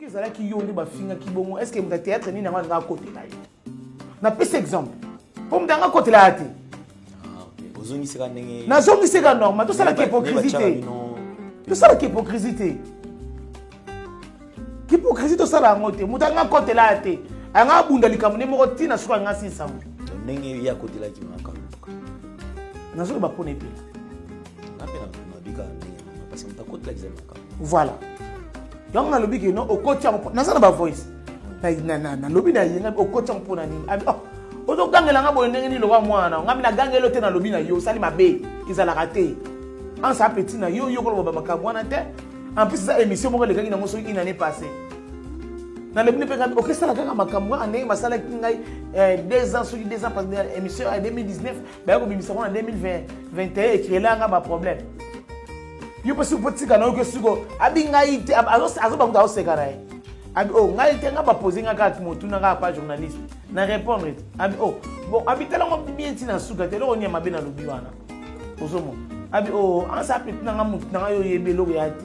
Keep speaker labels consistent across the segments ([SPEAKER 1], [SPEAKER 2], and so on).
[SPEAKER 1] soki ça là qui yonde ba finga ki bongo est-ce que mon théâtre ni na nga côté là na pese exemple pour m'danga côté là ati
[SPEAKER 2] ozongi seka ndenge
[SPEAKER 1] na zongi seka normal tout ça la hypocrisie tout ça la hypocrisie tout ça la ngote mutanga côté là ati anga bunda likamune moko tina suka nga sisa
[SPEAKER 2] ndenge ya côté là ki maka
[SPEAKER 1] na zo ba pone pe
[SPEAKER 2] na pe na bika parce que côté là ki maka
[SPEAKER 1] voilà donc na lobi ke no okotia na sana ba voice na lobi na yenga okotia mpona nini abi oh ozo gangela nga boye ndenge ni lokwa mwana ngami na gangelo te na lobi na yo sali mabe izala raté en sa petit na yo ko ba makamwana te en plus ça émission moko lekaki na ngoso une année passée na lobi ne pe ka okesa la kaka makamwa ndenge masala kingai 2 ans sur 2 ans parce que émission en 2019 ba ko bimisa en 2021 et créer là nga ba problème yo pesi potika na yo ke suko abi ngai te azo ba kuta osekara abi oh ngai te nga ba poser nga ka motuna nga pa journaliste na répondre abi oh bon abi tala ngo bien tina suka te lo nya mabe na lobi wana ozomo abi oh en sa petit na nga mutu na yo yebelo ya ti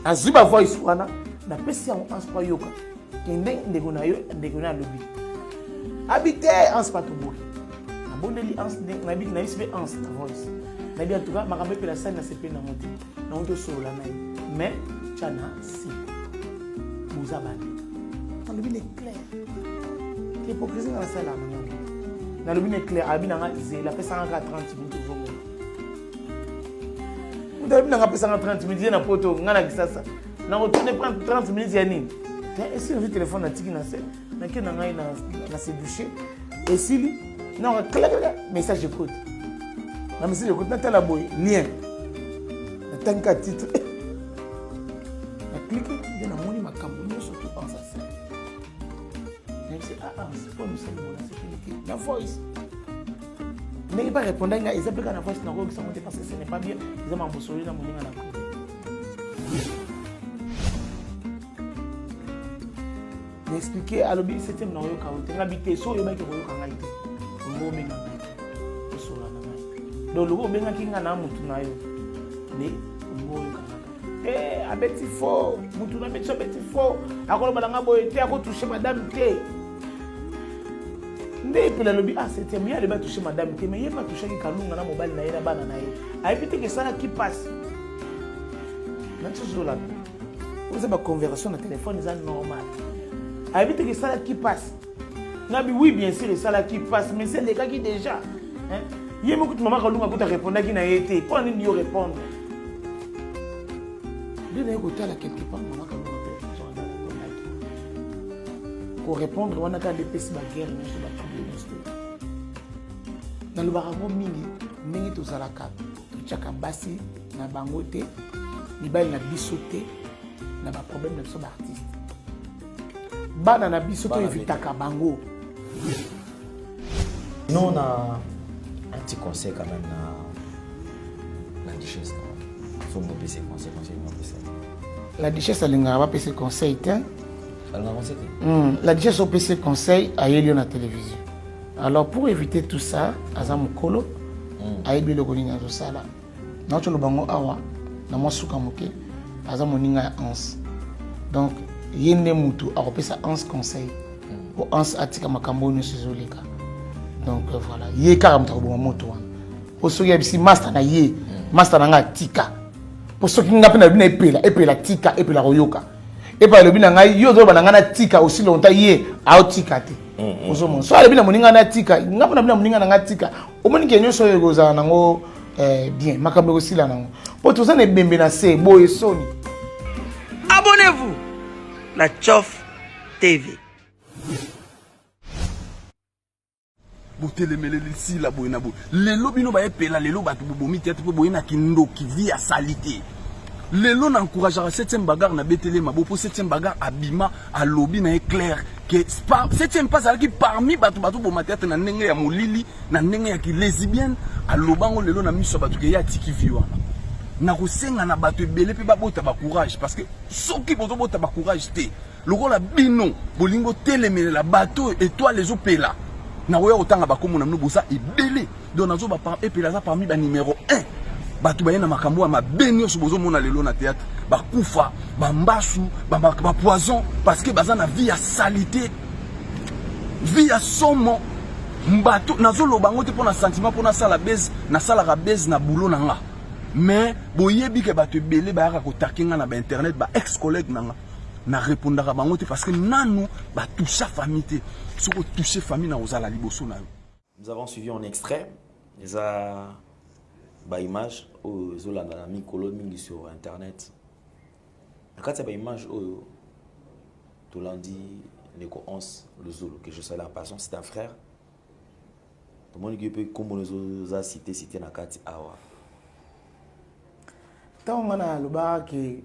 [SPEAKER 1] azuba voice wana na pesi en pas yoka kende ndeko na yo ndeko na lobi abi te en pas to boki na bondeli en na bi na isbe en ta voice na bi en tout cas makambe pe la scène na sepe na moti na onto solo na mais chana si vous abandonnez dans le bien clair l'hypocrisie dans la salle dans le bien clair abi na nga zela pesa nga 30 minutes au jour vous devez na nga pesa nga 30 minutes na poto nga na kisasa na retourner prendre 30 minutes ya nini et si le téléphone na tiki na se na ke na ngai na se doucher et si na clac message écoute na message écoute na tala boy lien na tanka titre na cliquer na moni makambo nyonso to pensa ça c'est pas nous sommes c'est la voice mais pas répondre nga ils appellent la voice na ko ça monter parce que ce n'est pas bien ils ont embossolé na moninga na ko expliquer à l'objet septième na yo kaote ngabité so yo ba ke ko yo kanga ite ngo benga so la na do lo benga kinga na mutu na yo ne ngo yo kanga abeti fo mutu na beti so beti fo akolo balanga boye te ako toucher madame te ndé pe la lobi septième ya le ba toucher madame te mais il pas toucher ki kalunga na mobile na yena bana na ye a éviter que ça qui passe maintenant zo la vous avez conversation na téléphone c'est normal. A éviter que ça qui passe. Oui, bien sûr, ça qui passe, mais c'est les cas qui déjà. Il y a beaucoup de mamans qui répondent qui n'a été. Pourquoi ne pas répondre? Il y a quelque part, maman pour répondre, on a quand des petits baguettes, dans le barabo mingi to zalaka, chaka basi na bangote, ni bal na bisoté, na ba problème de son artiste. Bana na biso to evitaka bango.
[SPEAKER 2] Non, on a un petit conseil quand même la duchesse. Il faut me passer conseil.
[SPEAKER 1] La duchesse elle n'a pas passé conseil hein.
[SPEAKER 2] Elle n'a conseil.
[SPEAKER 1] La duchesse a passé conseil à Elio na télévision. Alors pour éviter tout ça, azamukolo ayebi le kolinga zo sala. Na to lo bango awa na masuka moke azamoninga ans. Donc yende mutu akopesa 11 conseils pour 11 atika makambo no sizoleka donc voilà ye kaka mutako bo moto wana osoki abisi master na ye master na nga tika posoki nga pena bina epela tika epela royoka epa le bina ngai yo zo bana nga na tika aussi longtemps ye a tika te osomo so ale bina moninga na tika nga pena bina moninga na nga tika omoni kenyo so yego za nango bien makambo aussi la nango po to zane bembe na se boye soni.
[SPEAKER 3] Abonnez-vous la Tchof TV.
[SPEAKER 4] Botelemele si la boyena bo. Lelo bino ba epela lelo ba bobomi tete po boyena kindo ki via salité. Lelo na encourager 7e bagarre na betele mabo po 7e bagarre abima a lobby na éclair que 7e pas qui parmi batu bo tete na ndenge ya molili na ndenge ya ki lesbienne a lobango lelo na miso batu ke ya tiki viwana. Na kosenga na bato ebele pe babota ba courage parce que soki bozo bota ba courage te lokola bino bolingo telemele la bato étoile les opela na oya otanga ba komo na mno bosa ebele donc nazo ba epela za parmi ba numéro 1 bato baye na makambo ya mabe nyonso bozomona lelo na théâtre bakufa bambasu bapoison parce que baza na vie ya salité vie ya somo mbato nazoloba ngo te mpona sentiment mpona sala base nasalaka base na boulot na nga mais boyebi ke bato ebele bayaka kotake nga na bainternet ex collègue na nga na répondaka bango te parce que nanu batoucha famille te soki otouche famille na ozala liboso na yo.
[SPEAKER 2] Nous avons suivi un extrait des images aux Zolanda Mikolo mingi sur internet. Quand c'est image au Tolandi Neko 11 le Zolo que je salue en passant, c'est un frère. Tout le monde qui peut comme nous a cité Nakati Awa.
[SPEAKER 1] Tant on a le bar qui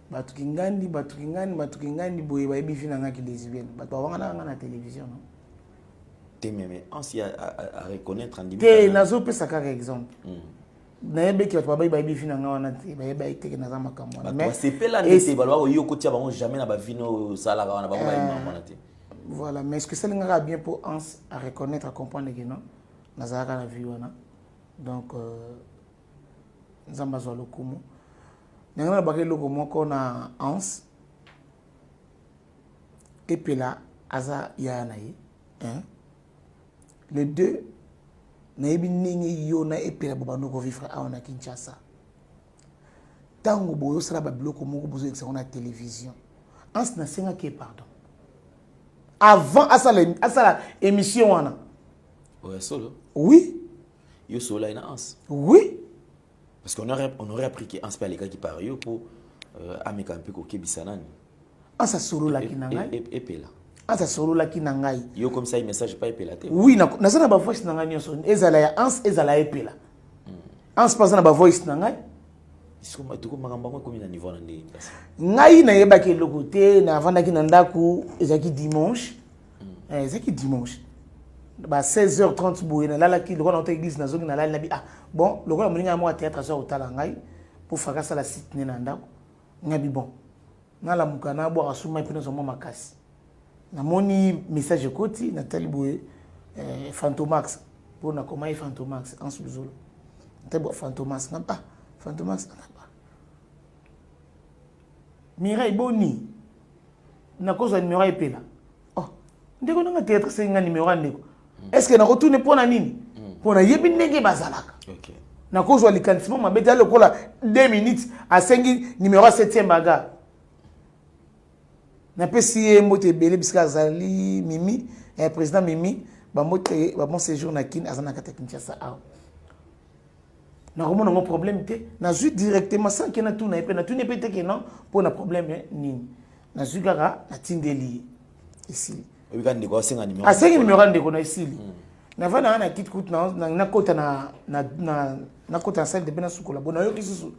[SPEAKER 1] batukingani boye ba ebifi na ngaki lesbienne bato wanga na télévision non
[SPEAKER 2] Mais on à reconnaître en dit
[SPEAKER 1] te nazo pesa ka exemple na yebe ki bato ba ebifi na nga wana te ba ite ke na za makambo
[SPEAKER 2] mais c'est pas là n'était valoir yo kotia bango jamais na ba vino sala wana ba ba te.
[SPEAKER 1] Voilà, mais est-ce que ça l'engage bien pour Hans à reconnaître, à comprendre que non nazaka la vie wana donc nzamba zo lokumu nanga ba ke lokumu ko na Hans et puis là aza ya na yi hein les deux na yebi ningi yo na et puis là bobano ko vivre a na Kinshasa tango boyo sala ba bloko moko bozo exercer na télévision Hans na senga ke pardon avant à ça émission wana
[SPEAKER 2] ouais solo
[SPEAKER 1] oui
[SPEAKER 2] yo solo ina Hans
[SPEAKER 1] oui
[SPEAKER 2] parce qu'on aurait appris que Hans pas les gars qui parlent yo pour ameka un peu ko kebisanani
[SPEAKER 1] Hans a solo la kinanga
[SPEAKER 2] et pela
[SPEAKER 1] Hans a solo la kinanga
[SPEAKER 2] yo comme ça message pas epela te
[SPEAKER 1] oui na ça na ba voice nanga nyonso ezala ya Hans ezala epela Hans pas na ba voice nanga
[SPEAKER 2] tuko makambo ko na niveau na ndi
[SPEAKER 1] ngai na yeba ke lokote na vanda ki na ndaku ezaki dimanche ezaki dimanche ba 16h30 boye na lala ki lokona na église na zongi na lala na bon lokona moninga mo théâtre so otala ngai pour fakasa la site ne na ndako ngabi bon na la mukana bo asuma ipino zo makasi na moni message koti na tali boye Fantomax pour na komai Fantomax en sous-zolo tebo Fantomax na Fantomax Mireille Boni na cause numéro epela oh ndeko nga théâtre c'est nga numéro ndeko est-ce que na retourner pour na nini pour na yebi ndenge bazalaka
[SPEAKER 2] OK
[SPEAKER 1] na cause wa likantismo mabeta lokola 2 minutes à 5 numéro 7e baga na pesi mbote belé biska zali Mimi président Mimi ba mbote ba bon séjour na kin azana kata Kinshasa a na romona mon problème te na ju directement sans que na tout na tout ne peut que non pour na problème ni na ju gara na tindeli ici
[SPEAKER 2] oui quand ndeko asenga numéro
[SPEAKER 1] asenga numéro ndeko na ici na vana na kit coûte na kota na kota salle de bena sukola bona yo kisusu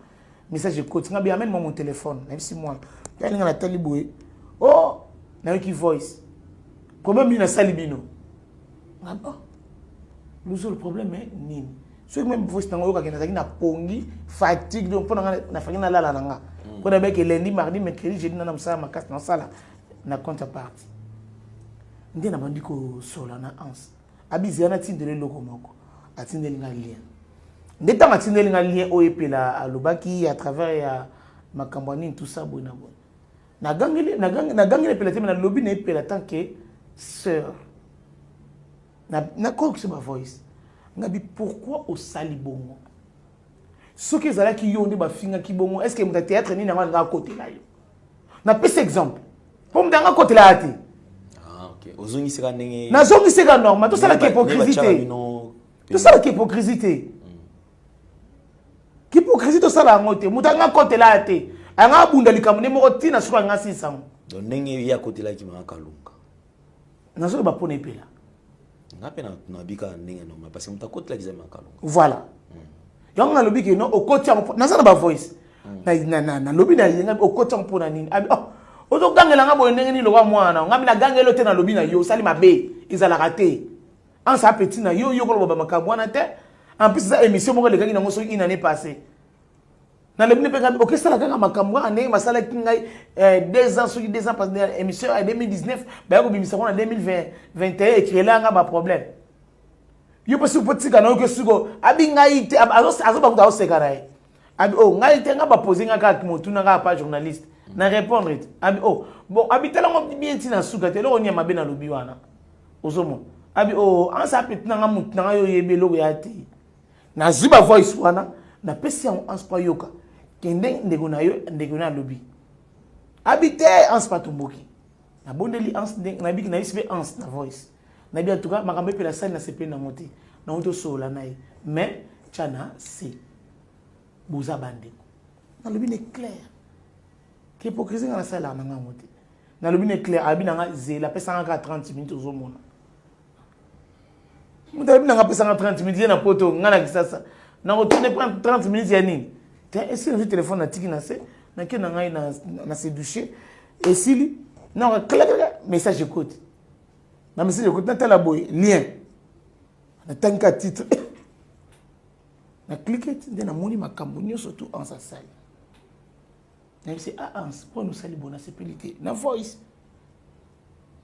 [SPEAKER 1] message cote ngabi amène mon téléphone même si moi ya linga na taliboué oh na yo ki voice problème ni na salibino ah bon le problème est nini ceux qui même voice nango ka kena na pongi fatigue donc pona na faki na lala nanga pona beke lundi mardi mercredi jeudi na msala makasi na sala na contrepartie ndi na bandiko sola na Hans abizia na tindele loko moko atindeli nga lien ndeta matindeli nga lien oepela alobaki à travers ya makambani tout ça bona bona na gangile pela tema na lobby na epela tant que sœur na quoi que c'est ma voice ngabi pourquoi au salibongo ce que zala ki yonde ba finga ki bongo est-ce que mon théâtre ni na nga côté là yo na pese exemple pour m'danga côté là ati
[SPEAKER 2] ah OK ozongi sika ndenge
[SPEAKER 1] na zongi sika normal tout ça la hypocrisie tout ça la hypocrisie hypocrisie tout ça la ngote mutanga côté là ati anga bunda likamune moko tina suka nga sisango
[SPEAKER 2] donc ndenge ya côté là ki ma kalunga
[SPEAKER 1] na zo ba pona epela
[SPEAKER 2] ngape na bika ndenge normal parce que mutakote la kizema kalunga
[SPEAKER 1] voilà donc na lobi ke no okoti na ça na ba voice na lobi na yenga okoti mpona nini oh ozo gangela nga boye ndenge ni lokwa mwana ngami na gangelo te na lobi na yo sali mabe izala raté en sa petit na yo ko ba makambo na te en plus ça émission moko le gangi na ngoso une année passée na le bine peka OK ça la ganga makambo ane masala kingai 2 ans sur 2 ans parce que émission en 2019 ba ko bimisa ko na 2021 écrit là nga ba problème yo pesi potika na yo suko abi ngai te azo ba kuta oseka na ye abi oh ngai te nga ba poser nga ka motu na ka pa journaliste na répondre abi oh bon abi tela mo bien ti na suka te lo nya mabe na lobi wana ozomo abi oh an sa petit na nga mutu na yo yebe lo ya te na ziba voice wana na pesi en spa yoka kende ndeko na lobi abi te en spa tumboki na bondeli ans na biki na isbe ans na voice na bien en tout cas makambe pe la salle na sepe na moti na oto sola na mais chana si boza bande na lobi ne clair que hypocrisie na salle na moti na lobi ne clair abi na nga zela pesa nga 30 minutes ozomona muta bi na nga pesa nga 30 minutes na poto nga na kisasa na retourner prendre 30 minutes ya nini te esi na téléphone na tiki na se na ke na ngai na se doucher et si non clac message écoute na message écoute na tala boy lien na tanka titre na cliquer na moni makambo nyoso tout en sa salle na c'est pour nous salir bona sécurité na voice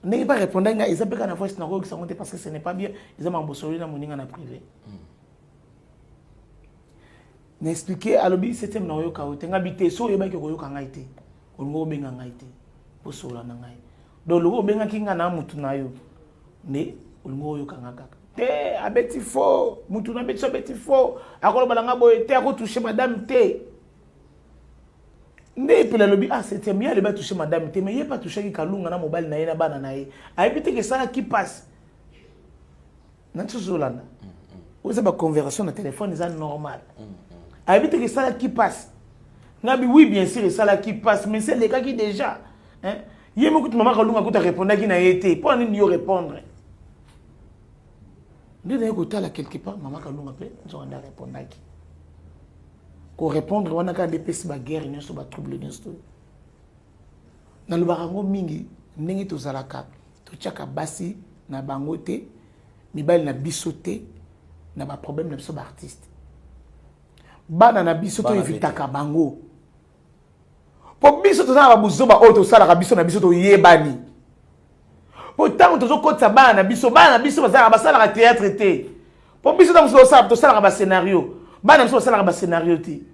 [SPEAKER 1] n'est pas répondre nga ils appellent na voice na ko ça parce que ce n'est pas bien ils ont embossolé na moninga na privé na expliquer alobi septième na yo ka otenga bité so yeba ke ko yo ka ngai te ko ngo benga ngai te po sola na ngai do lo benga kinga na mutu na yo ne ngo yo ka ngaka te abeti fo mutu na beti so beti fo akolo balanga boye te ako toucher madame te ne pe la lobi septième ya le ba toucher madame te mais il pas toucher ki kalunga na mobile na ye na bana na ye ayebite ke ça qui passe na tuzolana oza ba conversation na téléphone est normal habite que ça qui passe nabi oui bien sûr ça là qui passe mais c'est les cas qui déjà hein yemo que maman kalunga ko ta répondre qui na été pour ni yo répondre ne na ko tala quelque part maman kalunga pe zo anda répondre qui ko répondre wana ka de pesi ba guerre nyoso ba trouble nyoso na lo barango mingi ndenge to zalaka to chaka basi na bango te mibali na bisote na ba problème na biso ba artiste bana na biso to evitaka bango po biso to na ba buzoba o to sala ka biso na biso to yebani po tango to zo kotsa bana biso bazala basala ka théâtre te po biso to sala ka ba scénario bana biso sala ka ba scénario te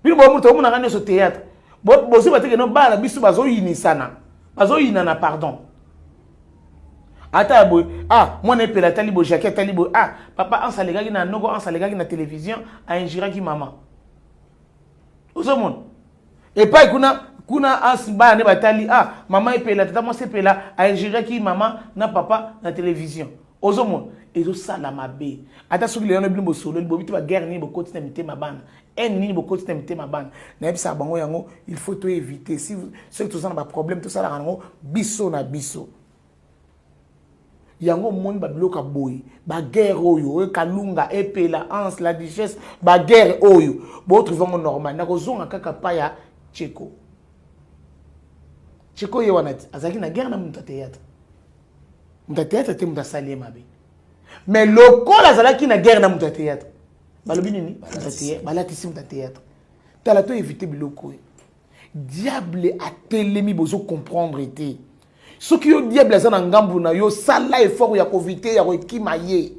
[SPEAKER 1] bino bo muto muna ngane so théâtre bo so bateke no bana biso bazo yinana pardon ata boy moi ne pela talibo jacket talibo papa en salegaki na noko en salegaki na télévision a injiraki maman osomon et pas kuna asba ne batali maman epela tata moi sepela a injiraki maman na papa na télévision osomon ezo sala mabe ata soki le no bino solo bo bitu ba guerre ni bo continue mité mabana ni bo continue mité mabana na bisa bango yango il faut to éviter si ceux qui ont un problème tout ça la rango biso na biso yango monde ba bloka boy ba guerre oyo kalunga epela ans la digeste ba guerre oyo bo trouvons normal na kozonga kaka pa ya Cheko ye wana azaki na guerre na muta théâtre te muta salie mabe mais lokola azalaki na guerre na muta théâtre balobi nini balatisi muta théâtre tala to éviter biloko diable a telemi bozo comprendre te ce qui est diable à na ngambu na yo sala effort ya koviter ya koekima ye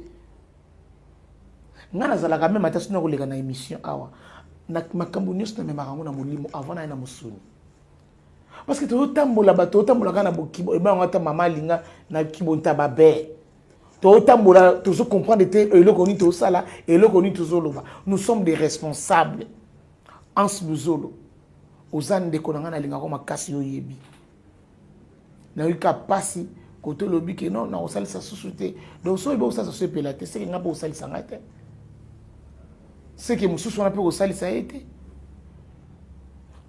[SPEAKER 1] ngana zala quand même atasuna ko lega na émission awa na makambu nyos na memarango na molimo avant na musuni parce que to tambola bato tambola kana bokibo e ba ngata mama linga na kibonta babe to tambola to se comprendre te eloko ni to sala eloko ni to zoloba nous sommes des responsables en smuzolo ozande ko ngana linga ko makasi yo yebi na yuka pasi koto lobi ke non na osali sa société donc so ibo sa société pelate c'est que ngapa osali sa ngate c'est que mususu na pe osali sa été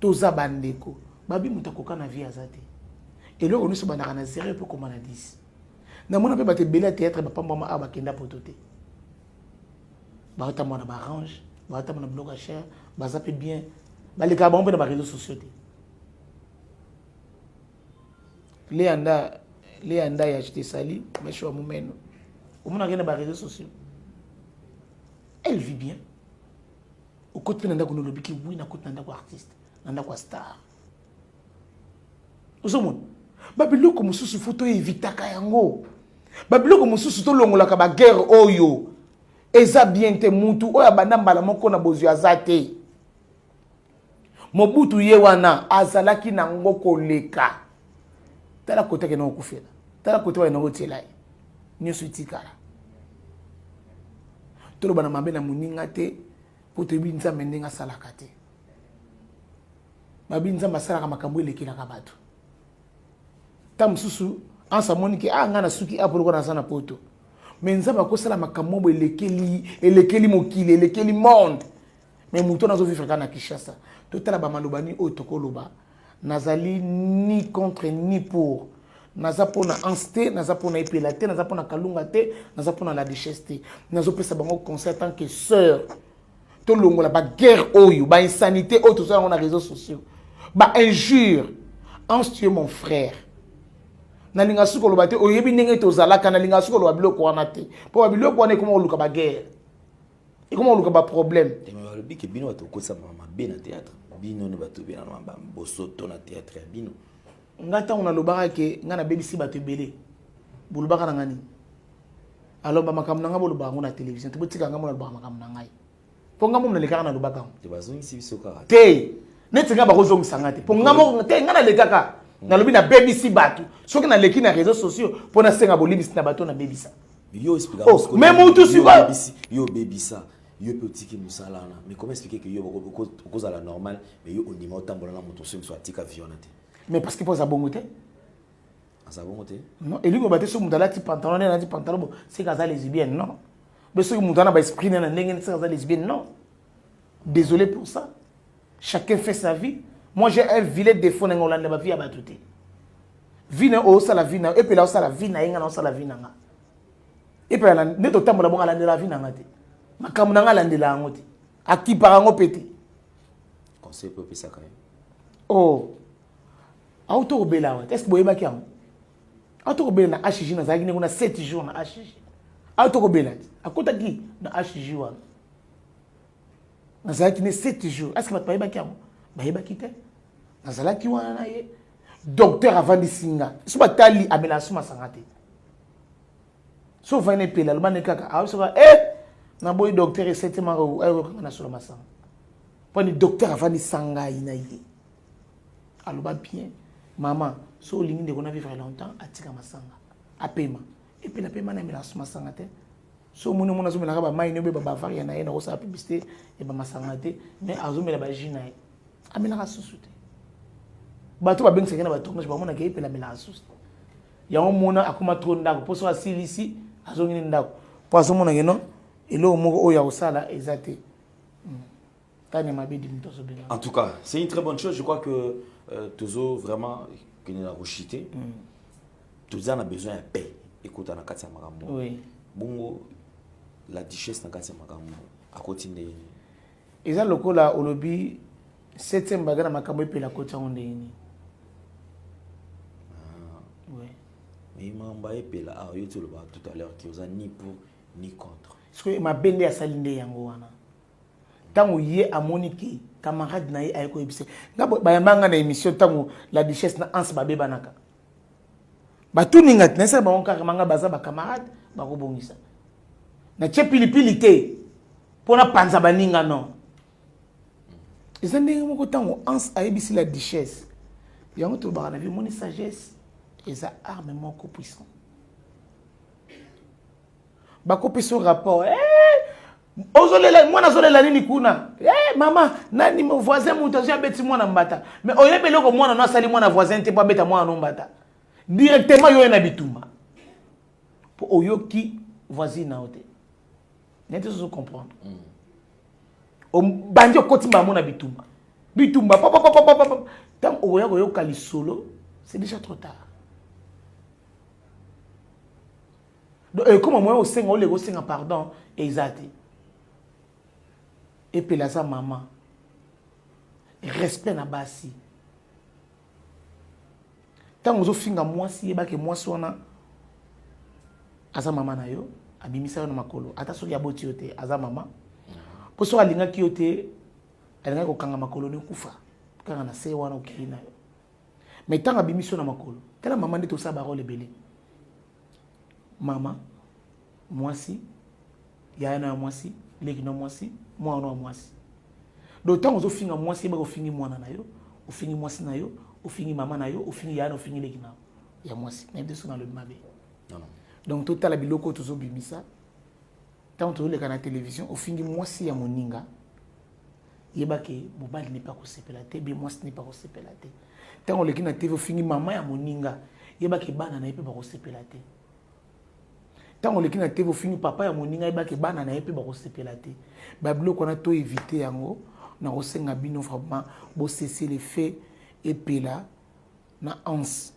[SPEAKER 1] to za bandeko babi mutakoka na vie azate et là on est sur bandaka na 0 pour comment na 10 na mona pe bate bela théâtre ba pamba aba kenda potote ba ta mona ba range ba ta mona bloc à cher ba ça peut bien ba les kabon pe na réseaux sociaux Léanda ya acheté sali, mais je suis à Moumeno. Au moins, on a des réseaux sociaux. Elle vit bien. Au côté de l'on a dit oui, on a artiste, on a star. Au monde, Babylon comme sous photo évita kayango. babiloko mosusu tolongolaka baguerre oyo eza bien te mutu oyo abanda mbala moko na bozwi aza te. Mobutu ye wana azalaki nango koleka tala kote ke na okufela tala kote wa na otiela nyonso itikala toloba na mabe na moninga te po toyebi nzambe ndenge asalaka te. Babi nzambe asalaka makambo elekelaka bato ta mosusu ansa moniki nga na suki apoloko na sana poto mais nzambe akosala makambo elekeli mokili elekeli monde mais muto nazo vivre kana Kinshasa totala ba malobani o tokoloba nazali ni contre ni pour naza pona anste naza pona epela te naza pona kalunga te naza pona la richesse te nazo pesa bango conseil tant que sœur to longola ba guerre oyo ba insanité o to sur les réseaux sociaux ba injure en tu es mon frère na linga suko loba te oyebi ndenge to zalaka na linga suko loba biloko wana te po biloko wana comment oluka ba guerre et comment oluka ba problème
[SPEAKER 2] te me balobi ke bino bato kosa mama bena théâtre bino ne bato bena na bosoto na théâtre ya bino
[SPEAKER 1] ngata on alobaka ke ngana bebisi bato ebele bulubaka na ngani aloba makambo nanga boluba ngo na télévision te botika nga mona lobaka makambo na ngai po nga mona lekaka na lobaka
[SPEAKER 2] te bazongisi biso kaka
[SPEAKER 1] te neti nga bakozongisa nga te po nga mo te nga na lekaka na lobi na bebisi bato soki na leki na réseaux sociaux po na senga bolibisi na bato na bebisa
[SPEAKER 2] yo explique
[SPEAKER 1] même où tout suba
[SPEAKER 2] yo bebisa yo petiki musalana mais comment expliquer que yo cause à la normale mais yo ondima otambola na moto so soit tika violente
[SPEAKER 1] mais parce que pour ça bongo te
[SPEAKER 2] ça bongo te
[SPEAKER 1] non et lui ko baté so mudala ti pantalon na ti pantalon bon c'est kaza lesbienne non mais so mudana ba esprit na ndenge c'est kaza lesbienne non désolé pour ça chacun fait sa vie. Moi j'ai un vilain défaut dans Hollande ma vie à batouté vie na o ça la vie na et puis là ça la vie na inga na ça la vie na nga et puis là ne to tambola bon ala la vie na nga te makambo na nga la ndela ngo te akipara ngo pété
[SPEAKER 2] conseil peut pesa quand même
[SPEAKER 1] oh auto obela wa est-ce que boyeba ki yango auto obela na HJ na zaki ne kuna 7 jours na HJ auto obela akota ki na HJ wa na zaki ne 7 jours est-ce que bat boyeba ki yango bayeba ki te na zalaki wana na ye docteur avant de singa so batali amela suma sangate so vane pela lobane kaka a so na boy docteur et c'était maro ay na solo masanga poni docteur avant de sanga ina ye aloba bien maman so lingi de kona vivre longtemps atika masanga apema et puis la pema na mela suma sangate so mona mona so mela ba mai ne be ba varia na ye na ko sa publicité et ba masangate mais azomela ba jina ye amela ka susuté bato ba bengisa kana bato ngana bamona ke ipela mela asusu ya omona akuma tronda ko poso asilisi azongini ndako po azomona ngeno elo moko oya osala ezate tane mabidi mtoso bela.
[SPEAKER 2] En tout cas c'est une très bonne chose. Je crois que Tozo vraiment que ni la rochité Tozo a besoin de paix. Écoute na kati ya makambo
[SPEAKER 1] Oui
[SPEAKER 2] bongo la duchesse na kati ya makambo a continuer
[SPEAKER 1] eza lokola olobi 7e bagana makambo ipela kota ondeni. Oui.
[SPEAKER 2] mais mamba epela a yo tolo ba tout à l'heure qui osa ni pour ni contre.
[SPEAKER 1] Parce que ma bende ya salinde yango wana. Tango ye amoniki camarade na ye ayeko ebise. Ngabo bayambanga na émission tango la duchesse na anse ba bebanaka. Ba tuninga nesa ba onka manga baza ba camarade ba ko bongisa. Na chepilipili te pona panza baninga non. Ils ont dit que tango anse ayebisi la duchesse. Yango to ba na vie moni sagesse. Et un armement puissant. Bako son rapport. Moi nazolela nini kuna. Maman, nani mon voisin muto j'ai beti moi na mbata. Mais oyebe loko moi na sali moi na voisin te pas beta moi na mbata. Directement yo na bitumba. Pour oyoki voisin na ote. N'était pas comprendre. O banjo kotimba moi na bitumba. Bitumba papa. Tant oyo kali solo, c'est déjà trop tard. Donc, comme moi, au sein, on les pardon, exact. Et puis là, sa maman, respect na basi. Tant que vous finga moi si et que moi sona, asa maman na yo, abimisa na makolo. Ata so ya boti yote, asa maman. Pour so alinga ki yote, alinga ko kanga makolo ne kufa. Kanga na se wana okina yo. Mais tant abimisa na makolo, tela maman de to sa barole belé. Maman, moi si, Yana moi si, Legno moi si, moi non moi si. D'autant que finir moi si, au fini moi nayo, au fini moi si nayo, au fini maman nayo, au fini Yana, au fini Legno. Il y a moi si, même des sous dans le mabé. Donc tout à la biloko tout bimisa. Tant que les télévision, au fini moi si ya moninga. Yebake mobile n'est pas kosepelate, bien moi ce n'est pas kosepelate. Tant on le qui na TV au fini maman ya moninga. Yebake bana na yepe ba kosepelate. Tant on le qui na TV au fini papa ya moninga yebake bana na yepe ba kosepelate. Ba biloko na to éviter yango na kosenga bino vraiment bo cesser les faits et pela na ans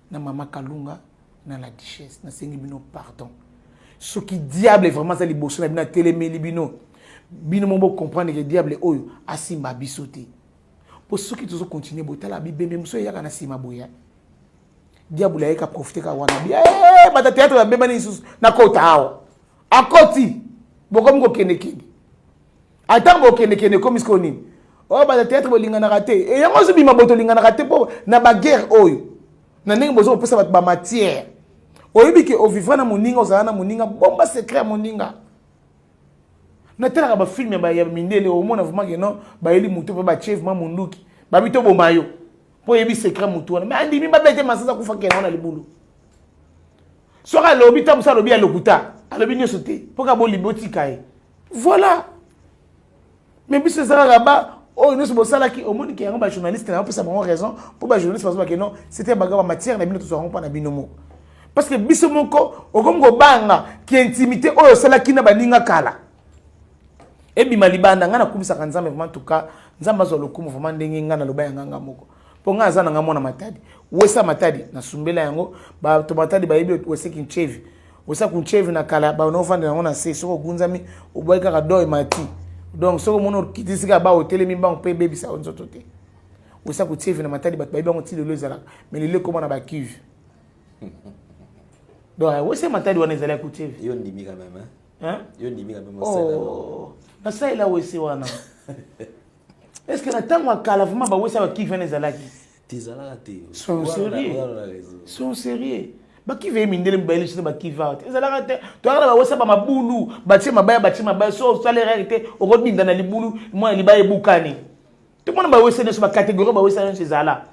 [SPEAKER 1] na mama Kalunga na la duchesse na sengi bino pardon. Ce qui diable vraiment ça liboso na bino télé bino bino mo comprendre que diable oyo asimba bisoté. Pour ceux qui toujours continuer botala bibe même so yaka na sima boya. Diable ayeka profiter ka wana bi bata théâtre ba beba ni sus na kota hawa. Akoti bokom ko kenekini. Attends bo kenekene comme isko nini. Oh bata théâtre bo lingana raté. Et yango so bima boto lingana raté po na ba guerre oyo. Na ndenge bozo pesa ba matière. Oyebi ke ovivra na moninga ozala na moninga bomba secret moninga. Na tela ba film ya mindele au mona vraiment que non ba eli muto ba chef ma munduki. Ba bito bomayo. Po yebi secret muto na. Mais andimi ba bete masasa kufa ke na libulu. Soka lobi ta musa lobi ya lokuta. Alobi nyo sote. Po ka bo liboti kai. Voilà. Mais biso ça ba oh nous sommes ça qui au monde qui est un journaliste na pas ça bon raison pour ba journaliste parce que non c'était bagarre matière na bino to so pas na binomo. Parce que biso moko okomgo banga qui intimité oyo sala kina baninga kala. Ebi malibanda ngana kumisa kanzambe vraiment en tout cas nzamba zo lokumu vraiment ndenge ngana loba yanga moko. Po nga azana ngamona matadi. Wesa matadi na sumbela yango ba to matadi ba yebi wese kinchevi. Wesa kunchevi na kala ba no fanda ngona se soko gunzami oboyeka ka doy mati. Donc soko mono kitisika ba hotel mi ba pe baby sa onzo tote. Wesa kunchevi na matadi ba ba ngoti le lezala. Mais le comment na ba kiv. Donc wesa matadi wana ezala kunchevi.
[SPEAKER 2] Yo ndimi quand même
[SPEAKER 1] hein?
[SPEAKER 2] Yo ndimi quand même
[SPEAKER 1] oh. Na ça il a wese wana. Est-ce que na tango kala vraiment ba wesa ba kiv vene zalaki?
[SPEAKER 2] Tezala te.
[SPEAKER 1] Sont sérieux. Sont sérieux. Ba ki ve mindele mbaile chine ba ki va. Ezala te. To ala ba wesa ba mabulu, ba tie mabaya so sale réalité o robinda na libulu, moi libaye bukani. Tout le monde ba wesa ne so ba catégorie ba wesa chez zala.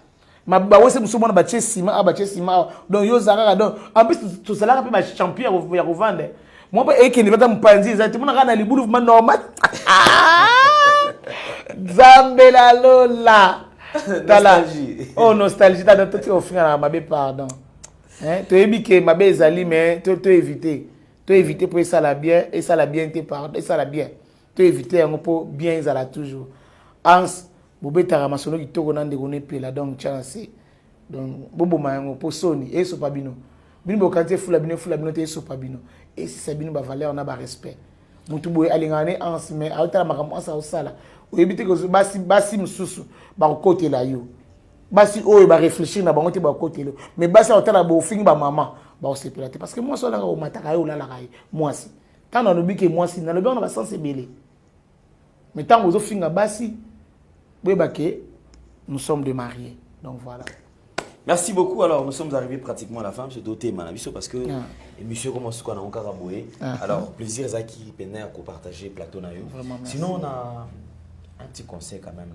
[SPEAKER 1] Ma ba wesa muso mona ba tie sima, ba tie sima. Donc yo zara donc en plus tout cela pe ba champion ya revendre. Moi ba eke ni bata mpanzi za ti mona kana libulu vraiment normal. Zambela lola.
[SPEAKER 2] Nostalgie.
[SPEAKER 1] Oh, nostalgie. T'as tout offrir à ma bé, pardon. Hein? Tu es que ma bé zali, mais tu éviter. Tu éviter pour ça la bien, et ça la bien, tu pardon, et ça la bien. Tu éviter pour bien, ça la toujours. Ans, Bobé Taramasono qui tourne dans des gonnes là, donc chance. Donc, Bobo Mayango, pour Sony, et so pabino. Bino quand tu es fou la bino, tu es so pabino. Et si c'est bino, valeur, on a respect. Moutouboué, alingane, ans, mais à l'autre, ma ça au sala. Ou éviter que basi msusu ba côté là yo basi oyo ba réfléchir na bango te ba côté là mais basi otala ba fingi ba maman ba osepelate parce que moi so la o mataka yo la la kai moi si tant on obi que moi si na lobi on ba sens belé mais tant ozo finga basi beba ke nous sommes de mariés donc voilà.
[SPEAKER 2] Merci beaucoup. Alors, nous sommes arrivés pratiquement à la fin. Je doté Manabiso parce que monsieur commence quoi, on a encore aboué. Alors, plaisir Zaki Pener à partager plateau na yo. Sinon, on a un petit conseil quand même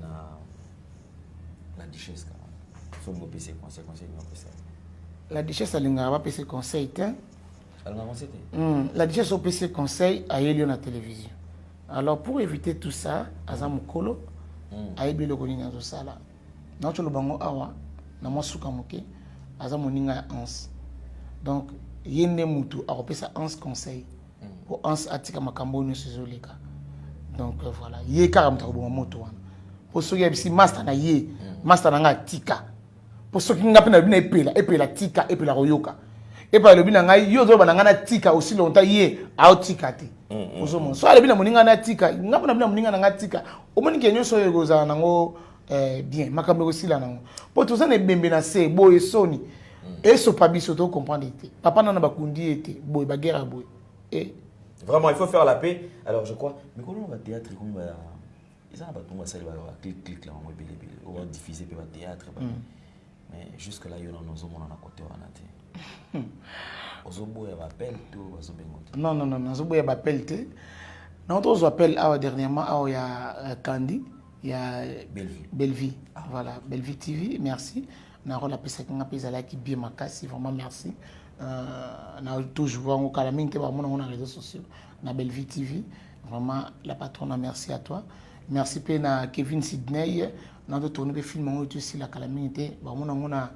[SPEAKER 2] la duchesse quand même. Faut me PC conseil
[SPEAKER 1] la duchesse elle n'a pas PC conseil hein.
[SPEAKER 2] Elle n'a conseillé.
[SPEAKER 1] La duchesse au PC conseil à Elio na télévision. Alors pour éviter tout ça, azamukolo aibi le koni na sala. Na cholo bango awa na masuka moke azamoninga ans. Donc yende mutu akopesa ans conseil. Pour ans atika makambo ni sezoleka. Donc voilà, yé karamta ko moto wana. Pour ceux qui si master na yé, master na nga tika. Pour ceux qui ngapena bina epela tika epela royoka. Epela le bina nga yo zo bana na tika aussi longtemps yé a tika te. Ozo mon. So ale bina moninga na tika, ngapena bina moninga na tika. O moni kenyo so yego za nango bien, makambo aussi la nango. Pour tout ça ne bembe na se boy soni. Et so pa biso to comprendre te. Papa na bakundi ete boy ba guerre boy. Et
[SPEAKER 2] vraiment, il faut faire la paix. Alors, je crois, mais comment on va théâtre, comment on va... Ils ont un ça, clic, là, on va diffuser le théâtre. Mais jusque-là, il y a un autre côté. Ozobo ya appel to Ozobengo.
[SPEAKER 1] Non, non, non, non, Ozobo ya appel te. Non, on appelle dernièrement, il y a Candy, il y a Belleville. Voilà, Belleville TV, merci. On a rôle appelé ça qui bien ma casse, vraiment merci. On a toujours au Calamine, on a les réseaux sociaux, on a Belleville TV. Vraiment, la patronne, merci à toi. Merci à Kevin Sidney. On a tourné des films aussi, la calamité. On a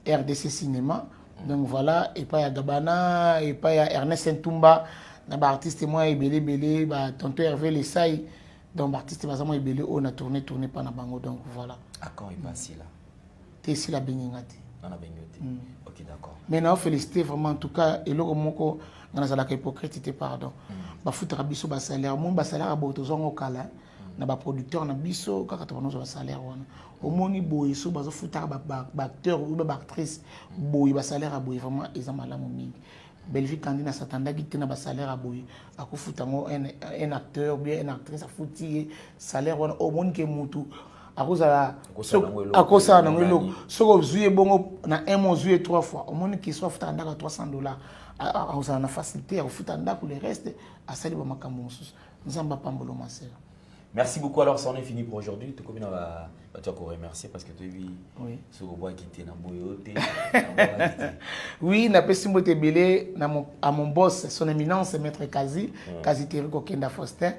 [SPEAKER 1] RDC Cinéma. Donc voilà, et pas à Gabana, et pas à Ernest Ntumba. On a artiste moi et belé, tonton Hervé Lessaï. Donc artiste vraiment et belé, on a tourné pas na bango. Donc voilà.
[SPEAKER 2] À quand il passe là?
[SPEAKER 1] T'es ici la Beningati.
[SPEAKER 2] On a Beningati. Ok, d'accord.
[SPEAKER 1] Maintenant, félicité vraiment en tout cas. Et là, on a la hypocrite, pardon. Foutre biso ba salaire mon ba salaire aboto zongo kala na ba producteur na biso kaka to ba salaire wana omoni boye so bazo foutre ba acteur ou ba actrice boye ba salaire aboye vraiment ezamala mo mingi Belleville Candy na satanda ki tena ba salaire aboye akufuta ngo un acteur bien une actrice a fouti salaire wana omoni ke mutu akozala akosa na ngelo soko zuye bongo na un mois zuye 3 fois omoni ki soit fouta ndaka $300 akozala na facilité akufuta ndaka le reste asali ba makambo mosusu nzamba pambolo masela.
[SPEAKER 2] Merci beaucoup. Alors, ça en est fini pour aujourd'hui. Tu vas encore remercier parce que tu as vu ce robot qui était dans Boyote.
[SPEAKER 1] Oui, na pesi mbote belé à mon boss, son éminence, maître Kazi, Kazi Teriko Kenda Faustin,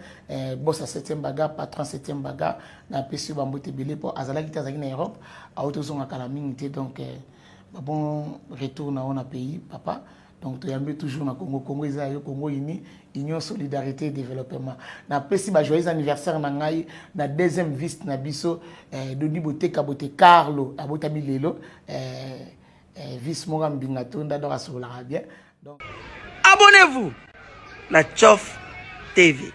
[SPEAKER 1] boss à 7e baga, patron 7e baga, na pesi mbote belé pour Azala qui est en Europe, à autoson à Calamité, donc bon retour dans notre pays, papa. Donc, tu as toujours dans Congo, Congo, Congo uni, Union Solidarité et Développement. Na pesi ba joyeux anniversaire na ngai na deuxième vice na biso Dodi Bote Kabote Carlo abota milelo vice Moram Bingatonda donc à bien. Donc
[SPEAKER 3] abonnez-vous la Tchof TV.